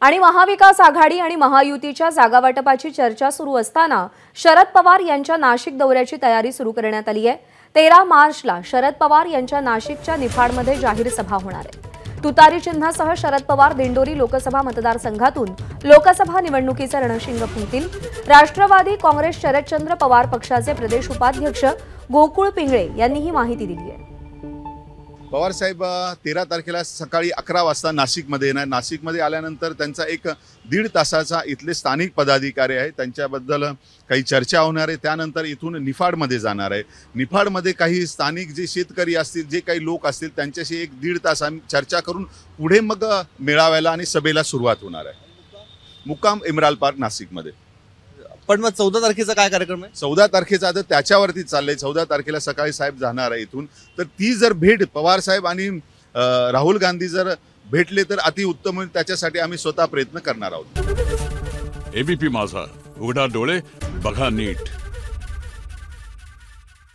आणि महाविकास आघाडी आणि महायुतीच्या जागावाटपाची चर्चा सुरू असताना शरद पवार यांच्या नाशिक दौऱ्याची तयारी सुरू करण्यात आली आहे। 13 मार्चला शरद पवार यांच्या नाशिकच्या निफाडमध्ये जाहीर सभा होणार आहे। तुतारी चिन्हासह शरद पवार दिंडोरी लोकसभा मतदारसंघातून लोकसभा निवडणुकीचे रणशिंग फुंकतील। राष्ट्रवादी काँग्रेस शरदचंद्र पवार पक्षाचे प्रदेश उपाध्यक्ष गोकुळ पिंगळे यांनी ही माहिती दिली आहे। पवार साहेब 13 तारखेला सकाळी 11 वाजता नाशिकमध्ये येणार। नाशिकमध्ये आल्यानंतर त्यांचा एक 1.5 तासाचा इथले स्थानिक पदाधिकारी आहे त्यांच्याबद्दल काही चर्चा होणार आहे। त्यानंतर इथून निफाडमध्ये जाणार आहे। निफाडमध्ये काही स्थानिक जे शेतकरी असतील, जे काही लोक असतील त्यांच्याशी 1-1.5 तास चर्चा करून पुढे मग मेळाव्याला आणि सभेला सुरुवात होणार आहे। मुक्काम इम्राल पार्क नाशिकमध्ये। पण मग 14 तारखेचा काय कार्यक्रम आहे? 14 तारखेचा तर त्याच्यावरती चाललंय। 14 तारखेला सकाळी साहेब जाणार आहे इथून। तर ती जर भेट पवार साहेब आणि राहुल गांधी जर भेटले तर अति उत्तम होईल। त्याच्यासाठी आम्ही स्वतः प्रयत्न करणार आहोत। एबीपी माझा, उघडा डोळे बघा नीट।